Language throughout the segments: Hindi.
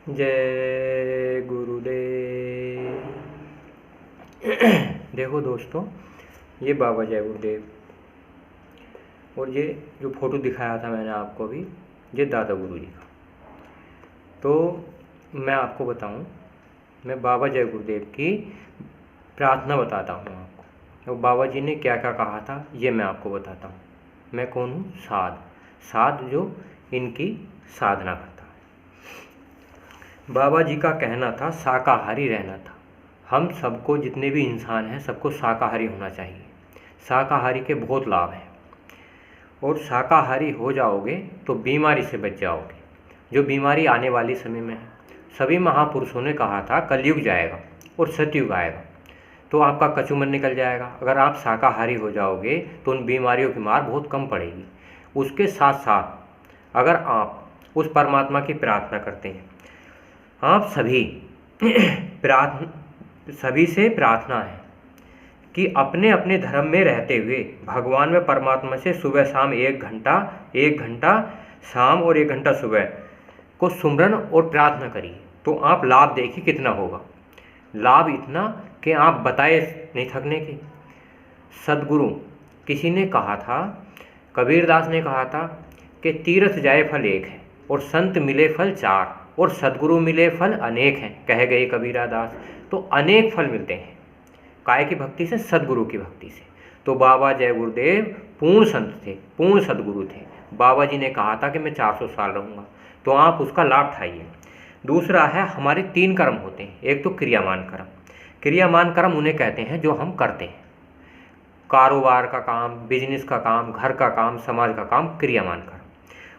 जय गुरुदेव। देखो दोस्तों, ये बाबा जय गुरुदेव और ये जो फ़ोटो दिखाया था मैंने आपको भी, ये दादा गुरु जी का। तो मैं आपको बताऊं, मैं बाबा जय गुरुदेव की प्रार्थना बताता हूं आपको। तो बाबा जी ने क्या क्या कहा था ये मैं आपको बताता हूं। मैं कौन हूं? साध जो इनकी साधना करता है। बाबा जी का कहना था शाकाहारी रहना था। हम सबको, जितने भी इंसान हैं, सबको शाकाहारी होना चाहिए। शाकाहारी के बहुत लाभ हैं और शाकाहारी हो जाओगे तो बीमारी से बच जाओगे, जो बीमारी आने वाली समय में है। सभी महापुरुषों ने कहा था कलयुग जाएगा और सतयुग आएगा तो आपका कचूमन निकल जाएगा। अगर आप शाकाहारी हो जाओगे तो उन बीमारियों की मार बहुत कम पड़ेगी। उसके साथ साथ अगर आप उस परमात्मा की प्रार्थना करते हैं, आप सभी से प्रार्थना है कि अपने अपने धर्म में रहते हुए भगवान में परमात्मा से सुबह शाम 1 घंटा शाम और 1 घंटा सुबह को सुमरन और प्रार्थना करिए। तो आप लाभ देखिए कितना होगा। लाभ इतना कि आप बताए नहीं थकने के। सदगुरु किसी ने कहा था, कबीरदास ने कहा था कि तीर्थ जाए फल एक है और संत मिले फल चार और सदगुरु मिले फल अनेक हैं, कह गए कबीरा दास। तो अनेक फल मिलते हैं काय की भक्ति से, सदगुरु की भक्ति से। तो बाबा जय गुरुदेव पूर्ण संत थे, पूर्ण सदगुरु थे। बाबा जी ने कहा था कि मैं 400 साल रहूँगा, तो आप उसका लाभ उठाइए। दूसरा है, हमारे 3 कर्म होते हैं। एक तो क्रियामान कर्म। क्रियामान कर्म उन्हें कहते हैं जो हम करते हैं, कारोबार का काम, बिजनेस का काम, घर का काम, समाज का काम, क्रियामान कर्म।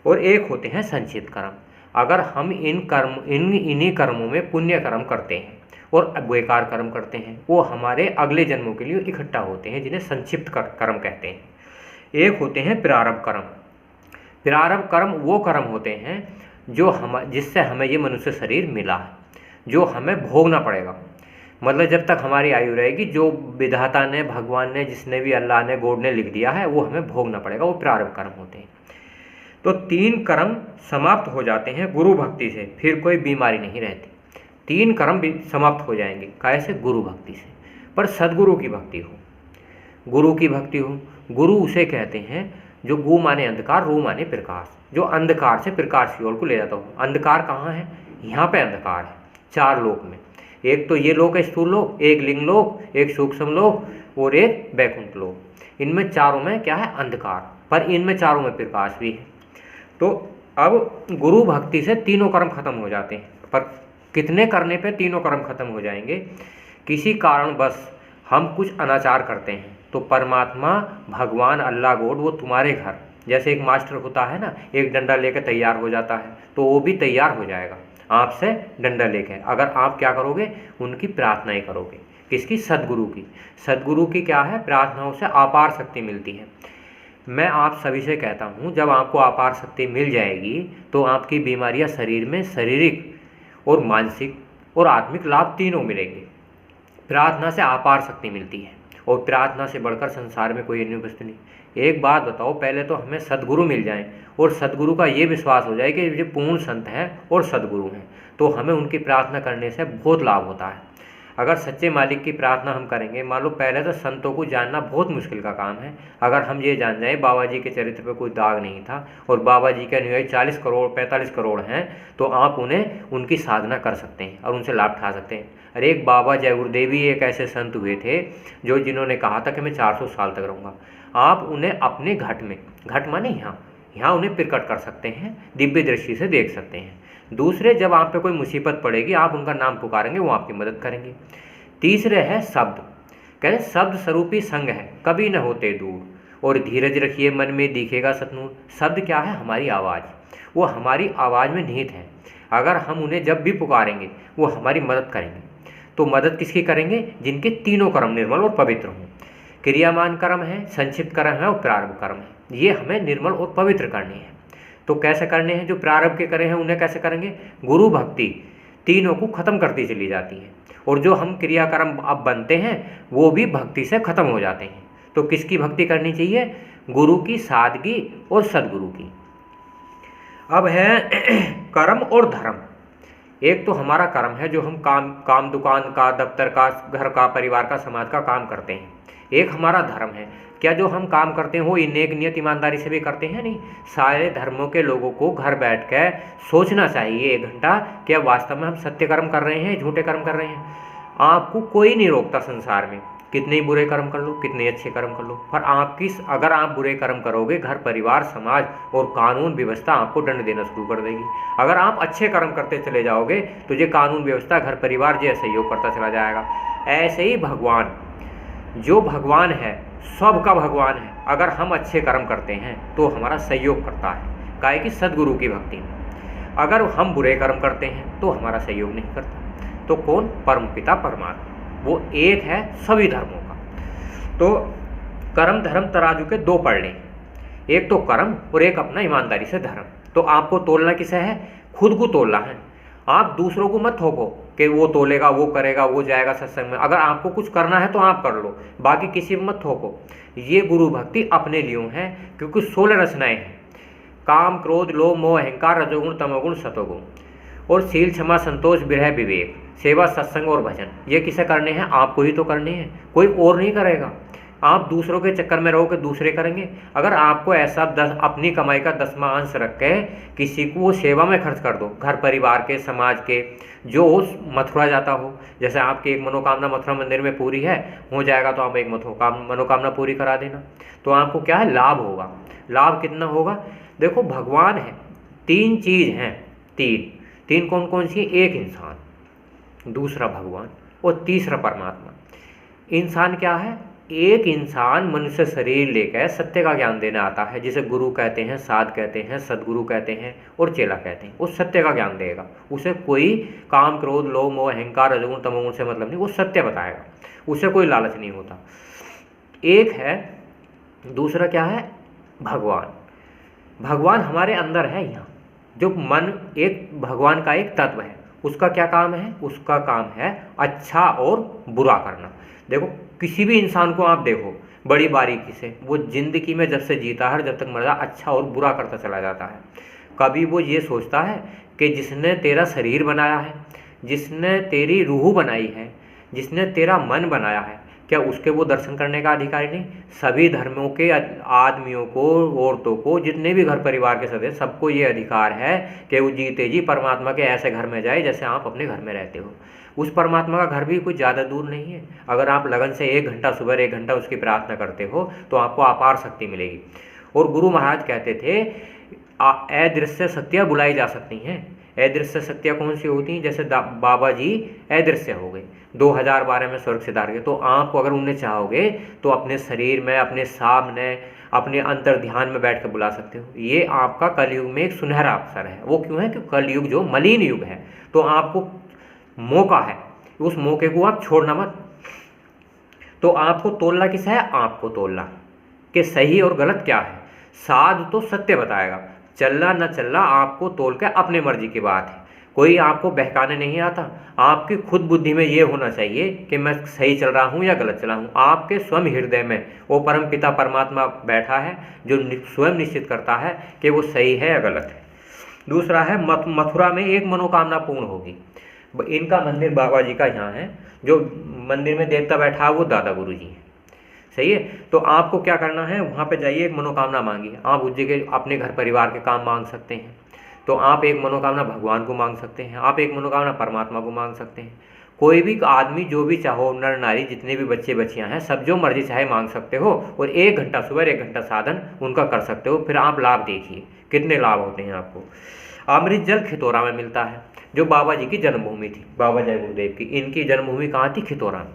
और एक होते हैं संचित कर्म। अगर हम इन्हीं कर्मों में पुण्य कर्म करते हैं और बेकार कर्म करते हैं, वो हमारे अगले जन्मों के लिए इकट्ठा होते हैं, जिन्हें संक्षिप्त कर्म कहते हैं। एक होते हैं प्रारब्ध कर्म। प्रारब्ध कर्म वो कर्म होते हैं जिससे हमें ये मनुष्य शरीर मिला है, जो हमें भोगना पड़ेगा। मतलब जब तक हमारी आयु रहेगी, जो विधाता ने, भगवान ने, जिसने भी, अल्लाह ने, गॉड ने लिख दिया है, वो हमें भोगना पड़ेगा। वो प्रारब्ध कर्म होते हैं। तो 3 कर्म समाप्त हो जाते हैं गुरु भक्ति से, फिर कोई बीमारी नहीं रहती। 3 कर्म भी समाप्त हो जाएंगे, कैसे? गुरु भक्ति से। पर सदगुरु की भक्ति हो, गुरु की भक्ति हो। गुरु उसे कहते हैं जो गु माने अंधकार, रू माने प्रकाश, जो अंधकार से प्रकाश की ओर को ले जाता हो। अंधकार कहाँ है? यहाँ पे अंधकार है 4 लोक में। एक तो ये लोक है स्थूल लोक, एक लिंग लोक, एक सूक्ष्म लोक और एक बैकुंठ लोक। इनमें चारों में क्या है? अंधकार। पर इनमें चारों में प्रकाश भी है। तो अब गुरु भक्ति से तीनों कर्म खत्म हो जाते हैं। पर कितने करने पे तीनों कर्म खत्म हो जाएंगे? किसी कारण बस हम कुछ अनाचार करते हैं तो परमात्मा, भगवान, अल्लाह, गॉड, वो तुम्हारे घर, जैसे एक मास्टर होता है ना, एक डंडा लेकर तैयार हो जाता है, तो वो भी तैयार हो जाएगा आपसे डंडा लेकर, अगर आप क्या करोगे? उनकी प्रार्थनाएं करोगे। किसकी? सदगुरु की। सदगुरु की क्या है? प्रार्थनाओं से अपार शक्ति मिलती है। मैं आप सभी से कहता हूँ, जब आपको अपार शक्ति मिल जाएगी तो आपकी बीमारियाँ शरीर में शारीरिक और मानसिक और आत्मिक लाभ तीनों मिलेंगे। प्रार्थना से अपार शक्ति मिलती है और प्रार्थना से बढ़कर संसार में कोई अन्य वस्तु नहीं। एक बात बताओ, पहले तो हमें सदगुरु मिल जाए और सदगुरु का ये विश्वास हो जाए कि ये पूर्ण संत हैं और सदगुरु हैं, तो हमें उनकी प्रार्थना करने से बहुत लाभ होता है। अगर सच्चे मालिक की प्रार्थना हम करेंगे, मान लो, पहले तो संतों को जानना बहुत मुश्किल का काम है। अगर हम ये जान जाएं बाबा जी के चरित्र पे कोई दाग नहीं था और बाबा जी के अनुयायी 40 करोड़ 45 करोड़ हैं, तो आप उन्हें उनकी साधना कर सकते हैं और उनसे लाभ उठा सकते हैं। अरे एक बाबा जय गुरुदेव ही एक ऐसे संत हुए थे जिन्होंने कहा था कि मैं 400 साल तक रहूँगा। आप उन्हें अपने घट में, घट माने यहाँ उन्हें प्रकट कर सकते हैं, दिव्य दृष्टि से देख सकते हैं। दूसरे, जब आप पे कोई मुसीबत पड़ेगी, आप उनका नाम पुकारेंगे, वो आपकी मदद करेंगे। तीसरे है शब्द। कहते शब्द स्वरूपी संग है, कभी न होते दूर, और धीरज रखिए मन में दिखेगा सतनूर। शब्द क्या है? हमारी आवाज़। वो हमारी आवाज़ में निहित है। अगर हम उन्हें जब भी पुकारेंगे वो हमारी मदद करेंगे। तो मदद किसकी करेंगे? जिनके तीनों कर्म निर्मल और पवित्र हों। क्रियामान कर्म है, संक्षिप्त कर्म है और प्रारब्ध कर्म है। ये हमें निर्मल और पवित्र करने हैं। तो कैसे करने हैं? जो प्रारब्ध के करे हैं उन्हें कैसे करेंगे? गुरु भक्ति तीनों को खत्म करती चली जाती है और जो हम क्रियाकर्म अब बनते हैं वो भी भक्ति से खत्म हो जाते हैं। तो किसकी भक्ति करनी चाहिए? गुरु की, सादगी और सदगुरु की। अब है कर्म और धर्म। एक तो हमारा कर्म है जो हम काम दुकान का, दफ्तर का, घर का, परिवार का, समाज का काम करते हैं। एक हमारा धर्म है। क्या जो हम काम करते हैं वो नेक नियत ईमानदारी से भी करते हैं? नहीं। सारे धर्मों के लोगों को घर बैठ कर सोचना चाहिए 1 घंटा कि अब वास्तव में हम सत्य कर्म कर रहे हैं, झूठे कर्म कर रहे हैं। आपको कोई नहीं रोकता संसार में, कितने ही बुरे कर्म कर लो, कितने अच्छे कर्म कर लो, पर अगर आप बुरे कर्म करोगे, घर परिवार समाज और कानून व्यवस्था आपको दंड देना शुरू कर देगी। अगर आप अच्छे कर्म करते चले जाओगे तो ये कानून व्यवस्था, घर परिवार ये सहयोग करता चला जाएगा। ऐसे ही भगवान, जो भगवान है सबका भगवान है, अगर हम अच्छे कर्म करते हैं तो हमारा सहयोग करता है। काहे कि सदगुरु की भक्ति में। अगर हम बुरे कर्म करते हैं तो हमारा सहयोग नहीं करता। तो कौन? परमपिता परमात्मा, वो एक है सभी धर्मों का। तो कर्म धर्म तराजू के 2 पड़े, एक तो कर्म और एक अपना ईमानदारी से धर्म। तो आपको तोलना किसे है? खुद को तोलना है। आप दूसरों को मत थोपो कि वो तोलेगा, वो करेगा, वो जाएगा सत्संग में। अगर आपको कुछ करना है तो आप कर लो, बाकी किसी में मत थोपो। ये गुरु भक्ति अपने लिए है, क्योंकि 16 रचनाएं हैं। काम क्रोध लोभ मोह अहंकार रजोगुण तमोगुण सतोगुण, और शील क्षमा संतोष विरह विवेक, सेवा सत्संग और भजन। ये किसे करने हैं? आपको ही तो करने हैं, कोई और नहीं करेगा। आप दूसरों के चक्कर में रहो कि दूसरे करेंगे। अगर आपको ऐसा अपनी कमाई का 10वां अंश रख के किसी को वो सेवा में खर्च कर दो, घर परिवार के, समाज के, जो मथुरा जाता हो, जैसे आपकी एक मनोकामना मथुरा मंदिर में पूरी है, हो जाएगा तो आप एक मनोकामना पूरी करा देना, तो आपको क्या है? लाभ होगा। लाभ कितना होगा? देखो भगवान है, 3 चीज़ हैं, तीन कौन कौन सी? एक इंसान, दूसरा भगवान और तीसरा परमात्मा। इंसान क्या है? एक इंसान मनुष्य शरीर लेकर सत्य का ज्ञान देने आता है, जिसे गुरु कहते हैं, साध कहते हैं, सदगुरु कहते हैं और चेला कहते हैं। वो सत्य का ज्ञान देगा, उसे कोई काम क्रोध लोभ मोह अहंकार रजोगुण तमोगुण से मतलब नहीं, वो सत्य बताएगा, उसे कोई लालच नहीं होता। एक है। दूसरा क्या है? भगवान। भगवान हमारे अंदर है। यहाँ जो मन एक भगवान का एक तत्व है, उसका क्या काम है? उसका काम है अच्छा और बुरा करना। देखो किसी भी इंसान को आप देखो बड़ी बारीकी से, वो जिंदगी में जब से जीता है, जब तक मर जाता, अच्छा और बुरा करता चला जाता है। कभी वो ये सोचता है कि जिसने तेरा शरीर बनाया है, जिसने तेरी रूह बनाई है, जिसने तेरा मन बनाया है, क्या उसके वो दर्शन करने का अधिकारी नहीं? सभी धर्मों के आदमियों को, औरतों को, जितने भी घर परिवार के सदस्य, सबको ये अधिकार है कि वो जीते जी परमात्मा के ऐसे घर में जाए जैसे आप अपने घर में रहते हो। उस परमात्मा का घर भी कुछ ज़्यादा दूर नहीं है। अगर आप लगन से 1 घंटा सुबह 1 घंटा उसकी प्रार्थना करते हो तो आपको अपार शक्ति मिलेगी। और गुरु महाराज कहते थे अदृश्य शक्तियाँ बुलाई जा सकती हैं। अदृश्य शक्तियाँ कौन सी होती हैं? जैसे बाबा जी अदृश्य हो गए, 2012 में स्वर्ग सिधार गए, तो आपको अगर उन्हें चाहोगे तो अपने शरीर में, अपने सामने, अपने अंतर ध्यान में बैठ कर बुला सकते हो। ये आपका कलयुग में एक सुनहरा अवसर है। वो क्यों है? कि कलयुग जो मलिन युग है, तो आपको मौका है, उस मौके को आप छोड़ना मत। तो आपको तोलना किस है? आपको तोलना कि सही और गलत क्या है। साध तो सत्य बताएगा, चलना न चलना आपको तोल के अपने मर्जी की बात है। कोई आपको बहकाने नहीं आता। आपकी खुद बुद्धि में ये होना चाहिए कि मैं सही चल रहा हूँ या गलत चला हूँ। आपके स्वयं हृदय में वो परम पिता परमात्मा बैठा है जो स्वयं निश्चित करता है कि वो सही है या गलत है। दूसरा है मथुरा में एक मनोकामना पूर्ण होगी। इनका मंदिर बाबा जी का यहाँ है, जो मंदिर में देवता बैठा है वो दादा गुरु जी हैं। सही है। तो आपको क्या करना है? वहाँ पे जाइए, एक मनोकामना मांगिए। आप उस जगह अपने घर परिवार के काम मांग सकते हैं, तो आप एक मनोकामना भगवान को मांग सकते हैं, आप एक मनोकामना परमात्मा को मांग सकते हैं। कोई भी आदमी जो भी चाहो, नर नारी जितने भी बच्चे बच्चियां हैं, सब जो मर्जी चाहे मांग सकते हो। और 1 घंटा सुबह 1 घंटा साधन उनका कर सकते हो। फिर आप लाभ देखिए कितने लाभ होते हैं आपको। अमृत जल खितौरा में मिलता है, जो बाबा जी की जन्मभूमि थी, बाबा जय गुरुदेव की। इनकी जन्मभूमि कहाँ थी? खितौरा में।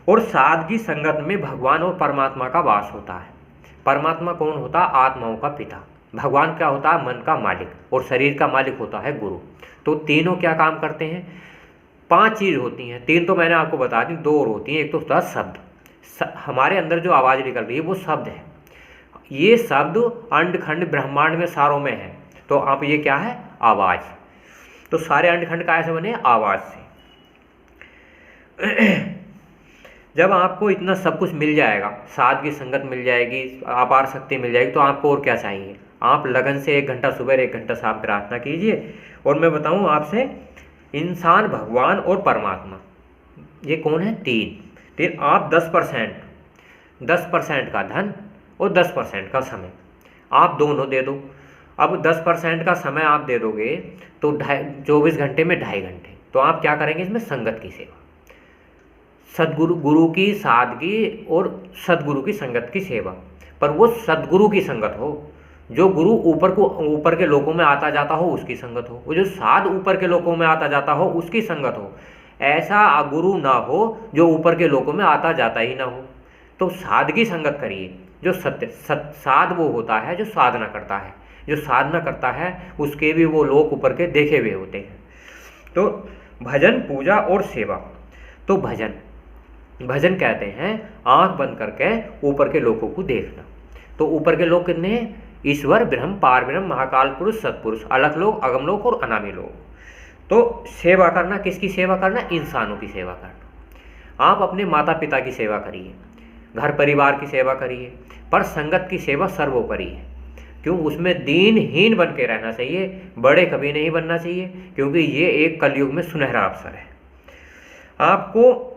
और सादगी संगत में भगवान और परमात्मा का वास होता है। परमात्मा कौन होता? आत्माओं का पिता। भगवान क्या होता है? मन का मालिक। और शरीर का मालिक होता है गुरु। तो तीनों क्या काम करते हैं? 5 चीज़ होती हैं। 3 तो मैंने आपको बता दी, 2 और होती हैं। एक तो होता है शब्द। हमारे अंदर जो आवाज़ निकल रही है वो शब्द है। ये शब्द अंड खंड ब्रह्मांड में सारों में है। तो आप ये क्या है? आवाज़। तो सारे अंड खंड कैसे बने? आवाज़ से। जब आपको इतना सब कुछ मिल जाएगा, सादगी संगत मिल जाएगी, अपार शक्ति मिल जाएगी, तो आपको और क्या चाहिए? आप लगन से 1 घंटा सुबह 1 घंटा शाम प्रार्थना कीजिए। और मैं बताऊं आपसे, इंसान, भगवान और परमात्मा, ये कौन है? तीन। आप 10% का धन और 10% का समय आप दोनों दे दो। अब 10% का समय आप दे दोगे तो 24 घंटे में 2.5 घंटे, तो आप क्या करेंगे इसमें? संगत की सेवा, सदगुरु, गुरु की सादगी और सदगुरु की संगत की सेवा। पर वो सदगुरु की संगत हो, जो गुरु ऊपर के लोकों में आता जाता हो उसकी संगत हो, वो जो साध ऊपर के लोकों में आता जाता हो उसकी संगत हो। ऐसा गुरु ना हो जो ऊपर के लोकों में आता जाता ही ना हो। तो साध की संगत करिए, जो साध वो होता है जो साधना करता है, जो साधना करता है उसके भी वो लोक ऊपर के देखे हुए होते हैं। तो भजन, पूजा और सेवा। तो भजन कहते हैं आंख बंद करके ऊपर के लोगों को देखना। तो ऊपर के लोग कितने हैं? ईश्वर, ब्रह्म, पार ब्रह्म, महाकाल पुरुष, सत्पुरुष, अलख लोग, अगम लोग और अनामी लोग। तो सेवा करना, किसकी सेवा करना? इंसानों की सेवा करना। आप अपने माता पिता की सेवा करिए, घर परिवार की सेवा करिए, पर संगत की सेवा सर्वोपरि है। क्यों? उसमें दीनहीन बन के रहना चाहिए, बड़े कभी नहीं बनना चाहिए, क्योंकि ये एक कलयुग में सुनहरा अवसर है। आपको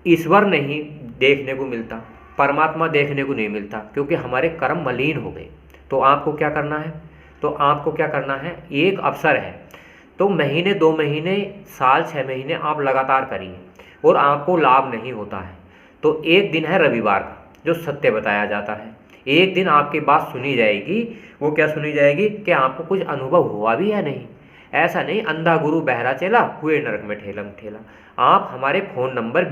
ईश्वर नहीं देखने को मिलता, परमात्मा देखने को नहीं मिलता, क्योंकि हमारे कर्म मलिन हो गए। तो आपको क्या करना है? एक अवसर है, तो महीने, 2 महीने, साल, 6 महीने आप लगातार करिए और आपको लाभ नहीं होता है तो एक दिन है रविवार का, जो सत्य बताया जाता है। एक दिन आपकी बात सुनी जाएगी। वो क्या सुनी जाएगी? कि आपको कुछ अनुभव हुआ भी या नहीं। ऐसा नहीं अंधा गुरु बहरा चेला, हुए नरक में ठेलम ठेला। आप, हमारे फ़ोन नंबर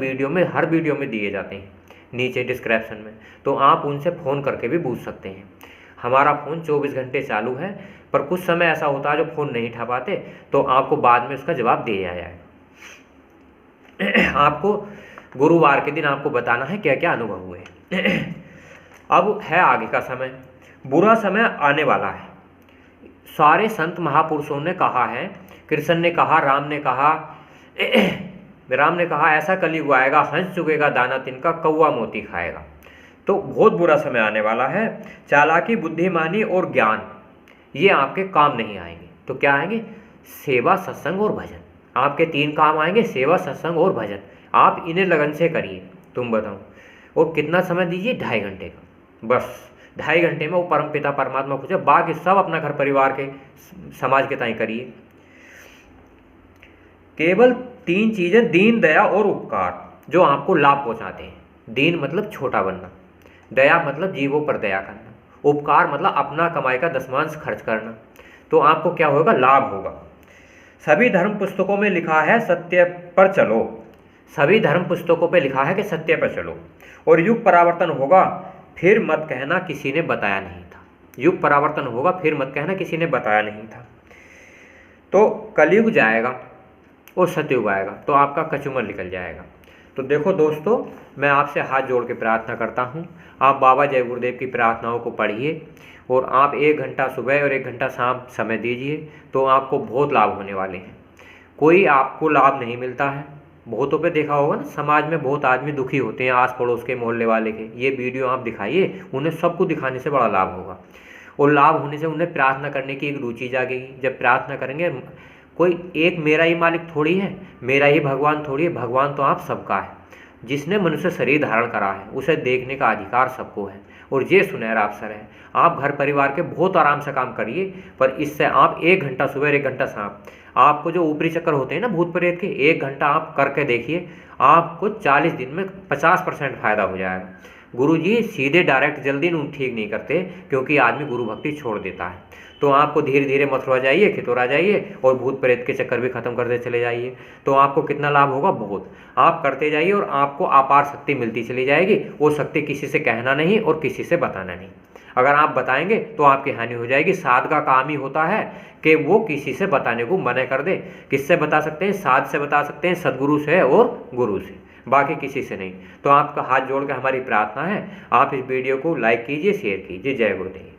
हर वीडियो में दिए जाते हैं नीचे डिस्क्रिप्शन में, तो आप उनसे फ़ोन करके भी पूछ सकते हैं। हमारा फ़ोन 24 घंटे चालू है, पर कुछ समय ऐसा होता है जो फ़ोन नहीं उठा पाते, तो आपको बाद में उसका जवाब दिया जाएगा। आपको गुरुवार के दिन आपको बताना है क्या क्या अनुभव हुए। अब है आगे का समय, बुरा समय आने वाला है। सारे संत महापुरुषों ने कहा है, कृष्ण ने कहा, राम ने कहा ऐसा कलयुग आएगा, हंस चुकेगा दाना तिनका, कौवा मोती खाएगा। तो बहुत बुरा समय आने वाला है। चालाकी, बुद्धिमानी और ज्ञान ये आपके काम नहीं आएंगे। तो क्या आएंगे? सेवा, सत्संग और भजन। आपके 3 काम आएंगे, सेवा, सत्संग और भजन। आप इन्हें लगन से करिए। तुम बताओ, और कितना समय दीजिए? 2.5 घंटे का। बस 2.5 घंटे में वो परमपिता परमात्मा खुश है। बाकी सब अपना घर परिवार के, समाज के ताई करिए। केवल 3 चीज़ें, दीन, दया और उपकार, जो आपको लाभ पहुंचाते हैं। दीन मतलब छोटा बनना, दया मतलब जीवों पर दया करना, उपकार मतलब अपना कमाई का 10वांश खर्च करना। तो आपको क्या होगा? लाभ होगा। सभी धर्म पुस्तकों में लिखा है सत्य पर चलो। सभी धर्म पुस्तकों पे लिखा है कि सत्य पर चलो। और युग परावर्तन होगा, फिर मत कहना किसी ने बताया नहीं था। युग परावर्तन होगा, फिर मत कहना किसी ने बताया नहीं था। तो कलयुग जाएगा और सतयुग आएगा, तो आपका कचूमर निकल जाएगा। तो देखो दोस्तों, मैं आपसे हाथ जोड़ के प्रार्थना करता हूँ, आप बाबा जय गुरुदेव की प्रार्थनाओं को पढ़िए और आप 1 घंटा सुबह और 1 घंटा शाम समय दीजिए, तो आपको बहुत लाभ होने वाले हैं। कोई आपको लाभ नहीं मिलता है। बहुतों पे देखा होगा ना, समाज में बहुत आदमी दुखी होते हैं, आस पड़ोस के, मोहल्ले वाले के। ये वीडियो आप दिखाइए, उन्हें सबको दिखाने से बड़ा लाभ होगा। और लाभ होने से उन्हें प्रार्थना करने की एक रुचि जागेगी। जब प्रार्थना करेंगे, कोई एक मेरा ही मालिक थोड़ी है, मेरा ही भगवान थोड़ी है, भगवान तो आप सबका है। जिसने मनुष्य शरीर धारण करा है उसे देखने का अधिकार सबको है, और ये सुनहरा अवसर है। आप घर परिवार के बहुत आराम से काम करिए, पर इससे आप 1 घंटा सुबह 1 घंटा शाम, आपको जो ऊपरी चक्कर होते हैं ना भूत प्रेत के, 1 घंटा आप करके देखिए, आपको 40 दिन में 50% फायदा हो जाएगा। गुरुजी सीधे डायरेक्ट जल्दी ठीक नहीं करते, क्योंकि आदमी गुरु भक्ति छोड़ देता है। तो आपको धीरे धीरे मथुरा जाइए, खितौरा जाइए और भूत प्रेत के चक्कर भी खत्म करते चले जाइए। तो आपको कितना लाभ होगा? बहुत। आप करते जाइए और आपको अपार शक्ति मिलती चली जाएगी। वो शक्ति किसी से कहना नहीं और किसी से बताना नहीं। अगर आप बताएंगे तो आपकी हानि हो जाएगी। साध का काम ही होता है कि वो किसी से बताने को मना कर दे। किससे बता सकते हैं? साध से बता सकते हैं, सदगुरु से और गुरु से, बाकी किसी से नहीं। तो आपका हाथ जोड़ के हमारी प्रार्थना है, आप इस वीडियो को लाइक कीजिए, शेयर कीजिए। जय गुरुदेव।